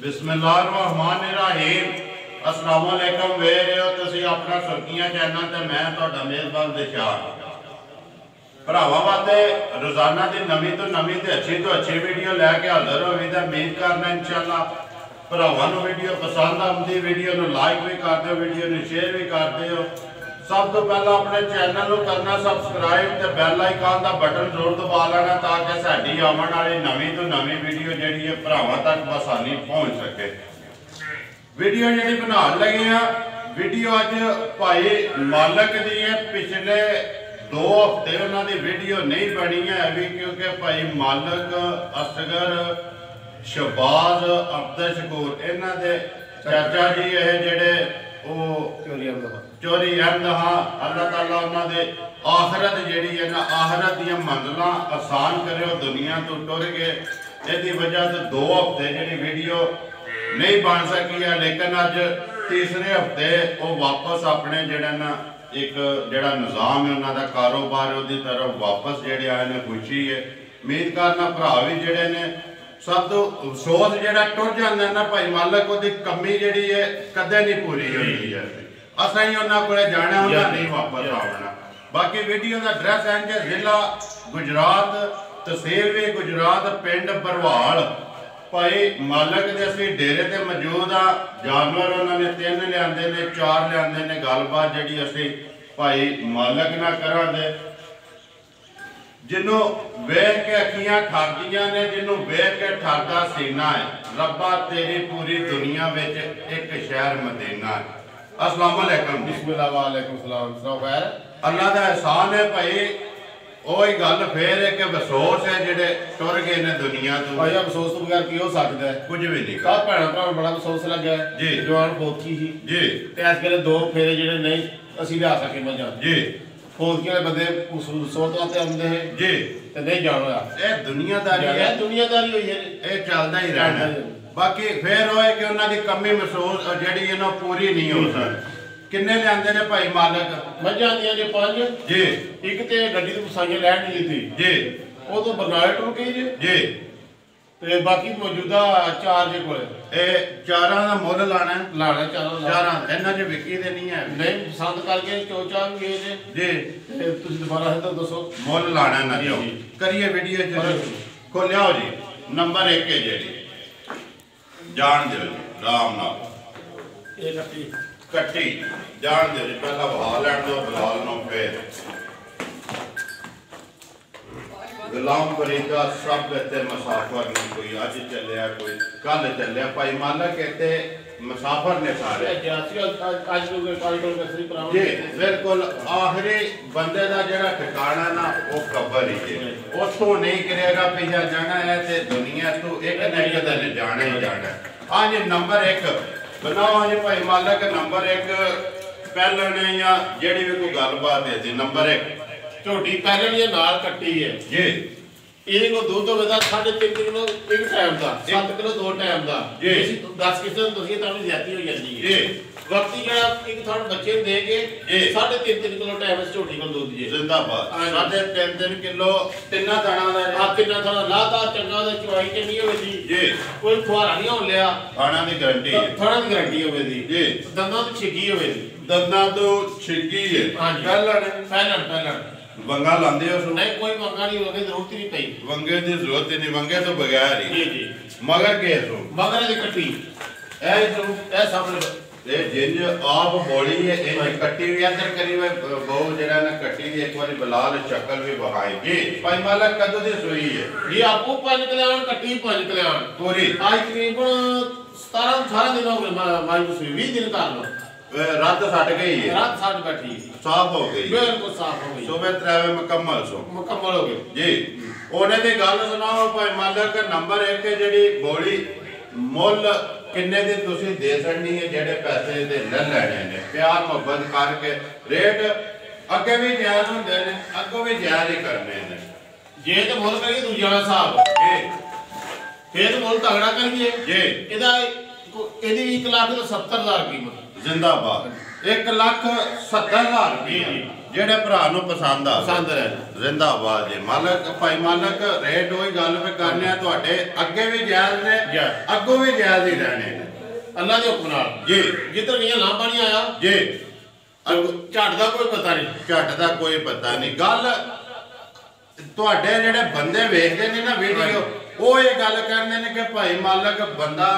बिस्मिल्लाहिर्रहमानिर्रहीम। अस्सलाम वालेकुम। वे रहे हो तुसी अपना सुर्खियां चैनल ते मैं तुहाडा मेज़बान दिशार भरावां वास्ते रोजाना की नवीं तो अच्छी वीडियो लैके हाजिर होवी ते उम्मीद करना इंशाअल्लाह भरावां नूं वीडियो पसंद आउंदी, वीडियो नूं लाइक भी कर दो, वीडियो नूं शेयर भी कर दो। सब तो पहला अपने चैनल को करना सबसक्राइब ते बैल आइकन का बटन जरूर दबा लेना ताकि साडी आने वाली नवीं तो नवीं वीडियो जिहड़ी है भरावां तक आसानी पहुँच सके। वीडियो जिहड़ी बनाउण लगे हैं वीडियो अज भाई मालक दी है। पिछले 2 हफ्ते उन्होंने वीडियो नहीं बनी है अभी क्योंकि भाई मालक असगर शहबाज अब्दुल शकूर इन्हां दे चाचा जी है जेडे चोरी अहमद हाँ अल्लाह ताला उन्होंने आखरत जी है ना आखरत दी मंजिल आसान करे दुनिया तो टुर गए। इसकी वजह से 2 हफ्ते जी वीडियो नहीं बन सकी है, लेकिन अज तीसरे हफ्ते वो वापस अपने जड़ा ना एक जड़ा निज़ाम है उन्होंने कारोबार उसकी तरफ वापस जेडे आए ने खुशी है। उम्मीद करना भरा भी जेडे ने सब तो सोच जरा टुर जाता ना भाई मालक वो कमी जी है कदे नहीं पूरी होती है। असा ही उन्होंने को जाना उन्हें नहीं वापस आना। बाकी वीडियो का एड्रैस है जिला गुजरात तहसील भी गुजरात पिंड बरवाल भाई मालक के असी डेरे ते मौजूद आ। जानवर उन्होंने 3 लिया ने 4 लिया ने गलबात जी असी भाई मालक ना करा जिन्हों वेख के अखियां ठरदियां ने जिन्हों वेख के ठरदा सीना है। रब्बा तेरी पूरी दुनिया विच एक शहर मदीना है। अस्सलाम वालेकुम। बिस्मिल्लाह वालेकुम सलाम। खैर अल्लाह का एहसान है भाई। वही गल फिर है कि अफसोस है जेडे टुर गए ने दुनिया तो। भाई अफसोस तो बगैर की हो सकता है? कुछ भी नहीं। सब भैन भरा बड़ा अफसोस लगे जी। जवान फौजी ही जी ते इस वेले 2 फेरे जेडे नहीं असीं लिया सके मजा जी। फौजियों के बंदे सोच वास्ते आते हैं जी ते नहीं जान होया। ये दुनियादारी है, दुनियादारी हुई है, ये चलता ही रहना। बाकी फिर वो है कि उन्होंने कमी महसूस जी इन्हों पूरी नहीं हो सकती। किन्ने लियाते ने भाई मालक? मझां आंदियां ने 5 जी। एक ते गड्डी दी फसाइयां लैण नहीं दी जी वो तो बरनाले टुर गई जी ते बाकी मौजूदा 4 जे कोल ए 4 का मुल लाना है। लाना 4 इन्हां च विकी ते नहीं है नहीं पसंद करके चोचा भी गए जी। ते तुसीं दोबारा से दसो मुल लाना ना जो करिए वीडियो खोलिया जी। नंबर 1 है जी जान दो जी राम नाल ये कट्टी जान दो जी। पहला बहा लैन दो बिलाल नो फिर गुलाम फरीदा सब इतने मुसाफर ने कोई अज चलिया कोई कल चलिया भाई मालक इतने मुसाफर ने सारे जी। बिल्कुल आखिरी बंदे का जरा ठिकाना ना वो कबर ही है। उतों नहीं करेगा पिछा जाना है तो दुनिया तो एक न एक दिन जाना ही जाना। हाँ जी नंबर 1 बनाओ जी भाई मालक नंबर 1 पहले ने या जी भी कोई गलबात है जी। नंबर 1 झोटी पहले ये नाल कट्टी है जी। ये को दूध तो वेदा 3.5 किलो एक टाइम का 7 किलो 2 टाइम का जी। 10 किलो दसिए तो ज्यादा हो जाती है जी। वक्ती जरा एक थोड़ा बच्चे दे के 3.5 किलो टाइम झोटी को दूध जी जिंदाबाद 3.5 किलो तिना दाना दा आप तिना दाना लाता चंगा दा चवाई के नहीं होवे जी। कोई फुहारा नहीं हो लिया खाना की गारंटी है। थोड़ा दी गारंटी होवे जी। दंदां तो छिगी होवे दंदां तो छिगी है। हां पहला वंगा लांदे हो सो? नहीं कोई वंगा नहीं होवे जरूरत नहीं पई। वंगे की जरूरत नहीं वंगे तो बगैर ही जी जी। मगर के सो मगर दी कट्टी ए सामने ये जिंज आप बोली है ये कट्टी भी अंदर करी हुई बहुत जरा ना कट्टी दी एक बार बिलाल शक्ल भी बहाई जी। भाई मालक कदों दी सोई है? ये आपको 5 कल्याण कट्टी 5 कल्याण पूरी आज तकरीबन 17-18 दिन हो गए माई को सोई 20 दिन कर लो रात सट गई है। रात 60 बैठी साफ हो गई बिल्कुल साफ हो गई सुबह 3 मुकम्मल सो मुकम्मल हो गई जी। उन्हें दी गल सुनाओ भाई मालक नंबर 1 जी बोली मुल किन्ने दी तुसी दे सकनी है जेडे पैसे दे ले लेने ने प्यार मोहब्बत करके रेट अगे भी जायज होंदे ने अगों भी जायज ही करने ने। जे ते मुल करिए दूजा हिसाब जी फिर मुल तगड़ा करिए जी। एदा एदी 1,70,000 कीमत जिंदाबाद 1,70,000 रुपये जेड़े भरा पसंद आ रहे जिंदाबाद जी मालक भाई मालक रेट वही गल पे करने अगे भी जायज ने अगों भी जायज ही रहने अल्लाह के हुक्म नाल जी जिधर नहीं ना पानी आया जी झट का कोई पता नहीं झट का कोई पता नहीं गल तुहाडे जेड़े बंदे वेखदे ने ना वीडियो वो ये गल करदे ने कि भाई मालक बंदा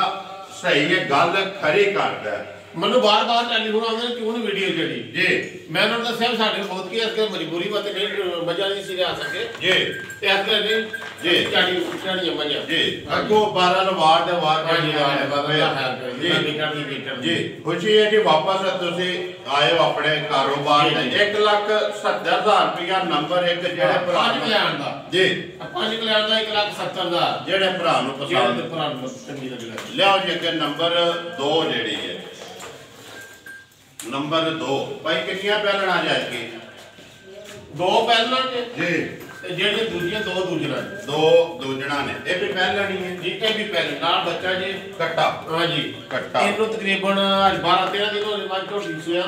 सही है गल खरी करदा है मैं बार बार टेलीफोन आते क्यों नहीं वीडियो चढ़ी जी मैं उन्होंने दसिया साढ़े बहुत की अगर मजबूरी बात नहीं मजा नहीं सी आ सके जी ते अगर नहीं जी चढ़ी मजा जी अगो 12 वार दे वार जी खुशी है जी वापस तुसी आए हो अपने कारोबार ते 1,70,000 रुपया नंबर 1 जेड़े भरा जी 5 कल्याण दा 1,70,000 जेड़े भरा नु पसंद भरा नु चंगी लगी लियाओ जी के नंबर 2 जेड़ी है नंबर 2 भाई कितनियां पहलना जाए की 2 पहलना जी जेडे दूजियां 2 दूजना 2 दूजना ने ये भी पहलनी है जी ये भी पहले नाल बच्चा जी कट्टा हां जी कट्टा इनको तकरीबन 12-13 दिन हो गए झोटी सोया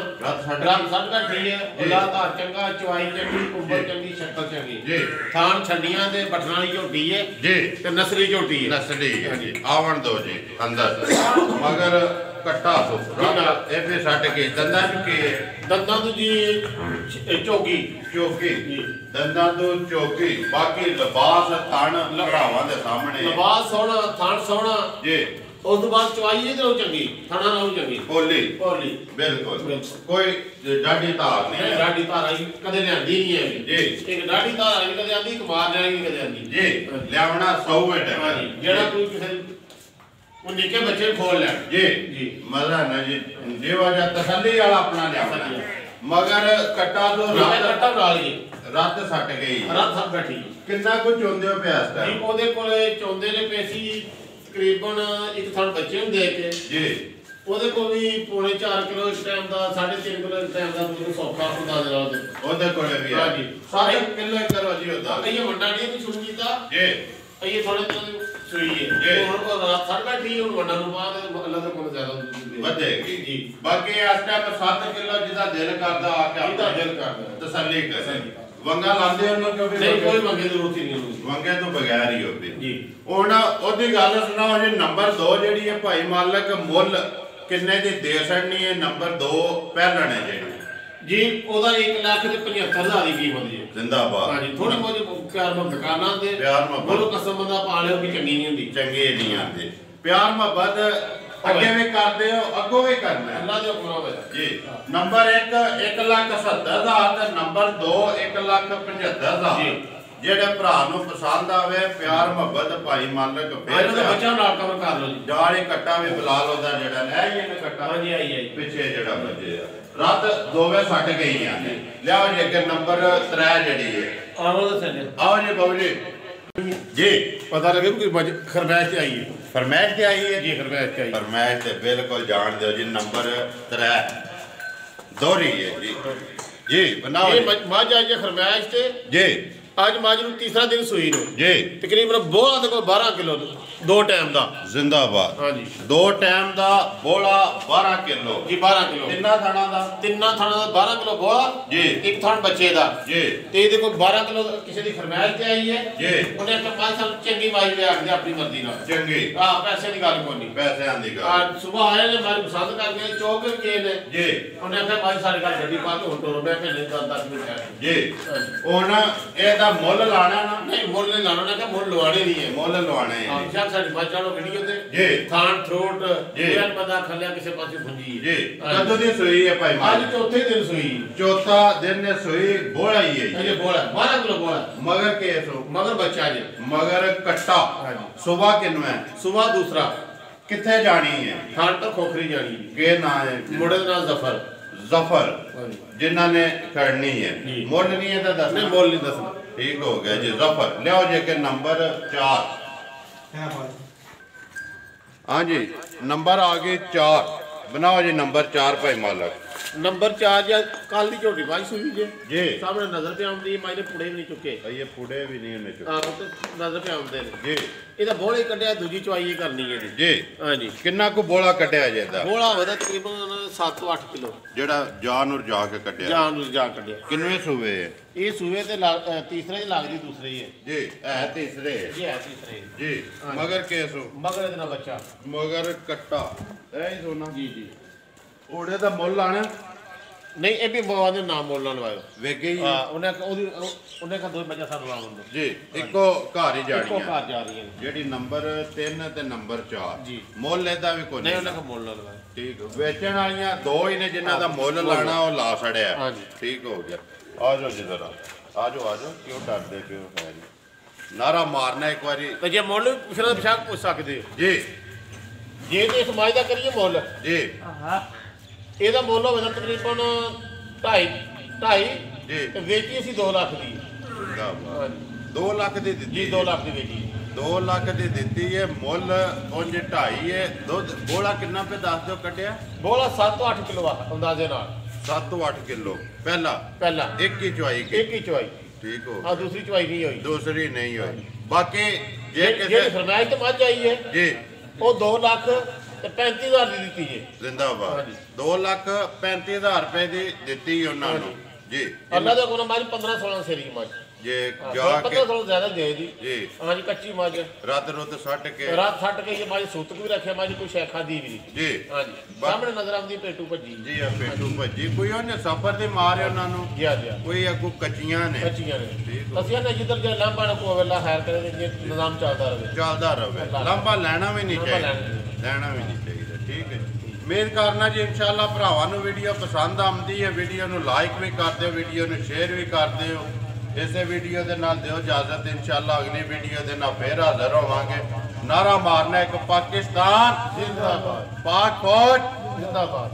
रात साढ़ का ठीक है लगातार चंगा चवाई चंगी कुंबर चंगी शक्ल चंगी जी थान छंडियां ते बटना वाली झोटी है जी ते नसली झोटी है नसली है जी आवन दो जी अंदर मगर कट्टा ये भी सट के दंदा चुके दंदा तो जी चौकी चौकी दंदा तो चौकी बाकी लिबास थान भरावां दे सामने लिबास सोहना थान सोहना जी उस तो बाद चवाई है चंगी थाना नाल चंगी पोली पोली बिल्कुल कोई डाडी तार नहीं डाडी तार आई कदे लियांदी नहीं है जी एक डाडी तार आई कदे आंदी कमार जाएगी कदे आंदी जी लियावना 100 मिनट हां जी जेड़ा कोई किसे वो निके बच्चे खोल ले जी जी मजा ना जी जे वजह तसल्ली वाला अपना लिया मगर कट्टा तो कट्टा डाल गई रात सट गई रात सब बैठी कितना कुछ चोंदे हो पिया इस जी ओदे कोले चोंदे ने पैसी तकरीबन एक थन बच्चे हुंदे के जी ओदे को भी पौने 4 किलो इस टाइम दा 3.5 किलो इस टाइम दा दूध सौखा ਹੁੰਦਾ ਦੇ ਨਾਲ ओदे कोले भी हां जी 7 किलो करो जी होता ये वंडा नहीं तो शुरू कीता जी ये थोड़े दिन सुई है ਹੁਣ ਰਾਤ ਸਾਢੇ ਠੀਕ ਹੁਣ ਵੰਡਣ ਨੂੰ ਬਾਅਦ ਅੱਲਾ ਦਾ ਕੋਲ ਜ਼ਿਆਦਾ ਵਧੇਗੀ ਜੀ ਬਾਕੀ ਇਸ ਟਾਈਮ 7 ਕਿਲੋ ਜਿਹਦਾ ਦਿਲ ਕਰਦਾ ਆ ਕੇ ਜਿਹਦਾ ਦਿਲ ਕਰਦਾ ਤਸੱਲੀ ਕਰ ਵੰਗਾ ਲਾਉਂਦੇ ਉਹਨੂੰ ਕਿਉਂਕਿ ਨਹੀਂ ਕੋਈ ਮੰਗੇ ਦੀ ਜ਼ਰੂਰਤ ਹੀ ਨਹੀਂ ਉਹਨੂੰ ਵੰਗੇ ਤੋਂ ਬਗੈਰ ਹੀ ਹੋਵੇ ਜੀ ਹੁਣ ਉਹਦੀ ਗੱਲ ਸੁਣਾਓ ਜੀ ਨੰਬਰ 2 ਜਿਹੜੀ ਹੈ ਭਾਈ ਮਾਲਕ ਮੁੱਲ ਕਿੰਨੇ ਦੀ ਦੇ ਸਕਣੀ ਹੈ ਨੰਬਰ 2 ਪਹਿਲਣ ਹੈ ਜਿਹੜੀ जी ओदा 1,75,000 की कीमत है जिंदाबाद हां जी थोड़ी बहुत प्यार में दुकानां दे प्यार मोहब्बत बोलो कसम बंदा पा लियो कि चंगी नहीं हुंदी चंगी नहीं आंदी प्यार मोहब्बत अगे भी करदे हो अगो भी करना है अल्लाह दे हुक्म होवे जी नंबर 1 1,70,000 ते नंबर 2 1,75,000 जी जेड़े भरा नु पसंद आवे प्यार मोहब्बत भाई मालक फिर ओदा बच्चा नाल कवर कर लो जी जाले कट्टा भी बिलाल ओदा जेड़ा ले ही ने कट्टा हां जी आई पीछे जेड़ा बजे रात 2 वे सट गई है लियाओ जी अगे नंबर 3 जेड़ी है आओ दसने आओ जी बाबू जी जी पता लगे कि खरमैश से आई है फरमाइश से आई है जी खरमैश से आई फरमाइश से बिल्कुल जान दो जी नंबर 3 दोहरी है जी जी बनाओ ये मां आई है खरमैश से जी आज माज नु तीसरा दिन सुई नु जी तकरीबन बोला देखो 12 किलो 2 टाइम दा जिंदाबाद हां जी 2 टाइम दा बोला 12 किलो जी 12 किलो तिन्ना थाना दा 12 किलो बोला जी एक थान बच्चे दा जी ते देखो 12 किलो किसी दी फरमाइश ते आई है जी उन्हें अपने 5 साल चंगी माई ले आके अपनी मर्जी नाल चंगी हां पैसे दी गल कोनी पैसे आंदी गल आज सुबह आए ने मारी पसंद कर गए चौक के ने जी उन्हें अपने भाई सारे घर गड्डी पा के टोरो मैं के नहीं 10 मिनट है जी हुन एदा मुੱਲ लाना ना नहीं मुੱਲ नहीं लाना ना मुੱਲ लवाने नहीं है मुੱਲ लवाने हां शायद साडी बात जानो वीडियो ते जी थान थ्रोट ये पता खलिया किसी पासे भुंजी जी कदों दी सुई है भाई आज चौथे दिन सुई चौथा दिन ने सुई बोला ही है ये बोला 12 किलो बोला मगर केस हो मगर बच्चा जी मगर कट्टा सुबह किन्नवे सुबह दूसरा किथे जानी है थान पर खोखरी जानी के ना है मुंडे दा नाम जफर जफर जिन्हां ने करनी है मुੱਲ नहीं है तो दस नहीं मुੱਲ नहीं दसना ठीक हो गया जी जफर लियाओ जी के नंबर 4 हाँ जी नंबर आ गए 4 बनाओ जी नंबर 4 भाई मालक ਨੰਬਰ 4 ਜਾਂ ਕੱਲ ਦੀ ਝੋਟੀ ਵਾਈ ਸੂਈ ਜੇ ਜੀ ਸਾਹਮਣੇ ਨਜ਼ਰ ਤੇ ਆਉਂਦੀ ਮਾਈ ਨੇ ਪੁੜੇ ਵੀ ਨਹੀਂ ਚੁੱਕੇ ਇਹ ਪੁੜੇ ਵੀ ਨਹੀਂ ਇਹਨੇ ਚੁੱਕੇ ਆਹੋ ਤੇ ਨਜ਼ਰ ਤੇ ਆਉਂਦੇ ਨੇ ਜੀ ਇਹਦਾ ਬੋਲੇ ਕੱਢਿਆ ਦੂਜੀ ਚਵਾਈ ਕਰਨੀ ਹੈ ਜੀ ਹਾਂਜੀ ਕਿੰਨਾ ਕੁ ਬੋਲਾ ਕੱਢਿਆ ਜੇ ਇਹਦਾ ਬੋਲਾ ਹੋਵੇ ਤਾਂ ਤਕਰੀਬਨ 7 ਤੋਂ 8 ਕਿਲੋ ਜਿਹੜਾ ਜਾਨ ਨੂੰ ਰਜਾ ਕੇ ਕੱਢਿਆ ਜਾਨ ਨੂੰ ਜਾ ਕੱਢਿਆ ਕਿੰਨੇ ਸੂਵੇ ਹੈ ਇਹ ਸੂਏ ਤੇ ਤੀਸਰੇ ਦੀ ਲੱਗਦੀ ਦੂਸਰੇ ਹੀ ਹੈ ਜੀ ਹੈ ਤੀਸਰੇ ਜੀ ਹੈ ਤੀਸਰੇ ਜੀ ਮਗਰ ਕੇਸੋ ਮਗਰ ਇਹਦੇ ਨਾਲ ਬੱਚਾ ਮਗਰ ਕੱਟਾ ਇਹ ਹੀ ਸੋਨਾ ਜੀ ਜੀ ਉਹਦੇ ਦਾ ਮੁੱਲ ਆਣਾ ਨਹੀਂ ਇਹ ਵੀ ਬਾਬਾ ਦੇ ਨਾਮ ਬੋਲਣ ਲਵਾਇਓ ਵੇਗੇ ਹੀ ਹਾਂ ਉਹਨੇ ਕਾ ਦੋ ਬੱਚਾ ਸਾਨੂੰ ਲਾਉਣ ਦੋ ਜੀ ਇੱਕੋ ਘਰ ਹੀ ਇੱਕੋ ਜਾਣੀ ਘਰ ਜਾ ਰਹੀਆਂ ਨੇ ਜਿਹੜੀ ਨੰਬਰ 3 ਤੇ ਨੰਬਰ 4 ਜੀ ਮੁੱਲ ਇਹਦਾ ਵੀ ਕੋਈ ਨਹੀਂ ਨਹੀਂ ਉਹਨੇ ਕਾ ਮੁੱਲ ਲਵਾਇਆ ਠੀਕ ਵੇਚਣ ਵਾਲੀਆਂ ਦੋ ਹੀ ਨੇ ਜਿਨ੍ਹਾਂ ਦਾ ਮੁੱਲ ਲਾਣਾ ਉਹ ਲਾ ਛੜਿਆ ਹਾਂਜੀ। ਠੀਕ ਹੋ ਗਿਆ ਆ ਜਾਓ ਜਿੱਧਰ ਆ ਜਾਓ ਕਿਉਂ ਡਰਦੇ ਪਿਓ ਹੈ ਜੀ ਨਾਰਾ ਮਾਰਨਾ ਇੱਕ ਵਾਰੀ ਤੇ ਜੇ ਮੁੱਲ ਵੀ ਪੁੱਛਣਾ ਤਾਂ ਬਿਸ਼ੱਕ ਪੁੱਛ ਸਕਦੇ ਹੋ ਜੀ ਜੇ ਤੇ ਸਮਾਜ ਦਾ ਕਰੀਏ ਮੁੱਲ ਜੀ ਇਹਦਾ ਮੁੱਲ ਹੋਵੇ ਤਾਂ ਤਕਰੀਬਨ 2.5 ਜੀ ਤੇ ਵੇਚੀ ਅਸੀਂ 2 ਲੱਖ ਦੀ ਜ਼ਿੰਦਾਬਾਦ। ਹਾਂਜੀ 2 ਲੱਖ ਦੀ ਦਿੱਤੀ ਜੀ 2 ਲੱਖ ਦੀ ਵੇਚੀ 2 ਲੱਖ ਦੀ ਦਿੱਤੀ ਹੈ ਮੁੱਲ ਉਂਝ 2.5 ਹੈ ਦੁੱਧ ਬੋਲਾ ਕਿੰਨਾ ਪੇ ਦੱਸ ਦਿਓ ਕੱਢਿਆ ਬੋਲਾ 7 ਤੋਂ 8 ਕਿਲੋ ਆ ਅੰਦਾਜ਼ੇ ਨਾਲ 7 ਤੋਂ 8 ਕਿਲੋ ਪਹਿਲਾ ਪਹਿਲਾਂ ਇੱਕ ਹੀ ਚੁਆਈ ਕੀ ਇੱਕ ਹੀ ਚਵਾਈ ਠੀਕ ਹੋ ਆ ਦੂਸਰੀ ਚਵਾਈ ਨਹੀਂ ਹੋਈ ਦੂਸਰੀ ਨਹੀਂ ਹੋਈ ਬਾਕੀ ਜੇ ਜਿਹੜੀ ਕਿਸੇ ਫਰਮਾਇਸ਼ ਤੇ ਮੱਝ ਆਈ ਹੈ ਜੀ ਉਹ 2 ਲੱਖ ਤੇ 35,000 ਦੀ ਦਿੱਤੀ ਜੇ ਜ਼ਿੰਦਾਬਾਦ ਹਾਂਜੀ। 2,35,000 ਰੁਪਏ ਦੀ ਦਿੱਤੀ ਉਹਨਾਂ ਨੂੰ ਜੀ ਅੱਲਾ ਦਾ ਕੋਲ ਮੱਝ 15-16 ਸੇਰੀ ਮੱਝ ਜੇ ਜਾ ਕੇ 15-16 ਜ਼ਿਆਦਾ ਦੇ ਦੀ ਜੀ ਹਾਂਜੀ ਕੱਚੀ ਮੱਝ ਰੱਤ ਰੁੱਤ ਸੱਟ ਕੇ ਰਾਤ ਛੱਡ ਕੇ ਇਹ ਮੱਝ ਸੂਤਕ ਵੀ ਰੱਖਿਆ ਮੱਝ ਕੋਈ ਸ਼ੈਖਾ ਦੀ ਵੀ ਨਹੀਂ ਜੀ ਹਾਂਜੀ ਸਾਹਮਣੇ ਨਜ਼ਰ ਆਉਂਦੀ ਪੇਟੂ ਭੱਜੀ ਜੀ ਆ ਪੇਟੂ ਭੱਜੀ ਕੋਈ ਉਹਨੇ ਸਫਰ ਤੇ ਮਾਰੇ ਉਹਨਾਂ ਨੂੰ ਗਿਆ ਗਿਆ ਕੋਈ ਅੱਗੋਂ ਕੱਚੀਆਂ ਨੇ ਕੱਚੀਆਂ ਨੇ ਠੀਕ ਹੋ। ਅਸੀਂ ਨਾ ਜਿੱਧਰ ਜੇ ਲਾਂਬਾ ਨਾ ਕੋ ਵੇਲਾ ਖੈਰ ਕਰੇ ਜੇ ਨਿਜ਼ਾਮ ਚੱਲਦਾ ਰਹੇ ਚੱਲਦਾ ਰਵੇ ਲੰਬਾ ਲੈਣਾ ਵੀ ਨਹੀਂ ਲੰਬਾ ਚਾਹੀਦਾ ਲੈਣਾ ਵੀ ਨਹੀਂ ਚਾਹੀਦਾ ਠੀਕ ਹੈ ਜੀ ਉਮੀਦ ਕਰਨਾ ਜੀ ਇਨਸ਼ਾਅੱਲਾ ਭਰਾਵਾਂ ਨੂੰ ਵੀਡੀਓ ਪਸੰਦ ਆਉਂਦੀ ਹੈ ਵੀਡੀਓ ਨੂੰ ਲਾਈਕ ਵੀ ਕਰ ਦਿਓ ਵੀਡੀਓ ਨੂੰ ਸ਼ੇਅਰ ਵੀ ਕਰ ਦਿਓ ਇਸੇ ਵੀਡੀਓ ਦੇ ਨਾਲ ਦਿਓ ਇਜਾਜ਼ਤ ਇਨਸ਼ਾਅੱਲਾ ਅਗਲੀ ਵੀਡੀਓ ਦੇ ਨਾਲ ਫੇਰ ਹਾਜ਼ਰ ਹੋਵਾਂਗੇ ਨਾਰਾ ਮਾਰਨਾ ਇੱਕ ਪਾਕਿਸਤਾਨ ਜ਼ਿੰਦਾਬਾਦ ਪਾਕ ਫੌਜ ਜ਼ਿੰਦਾਬਾਦ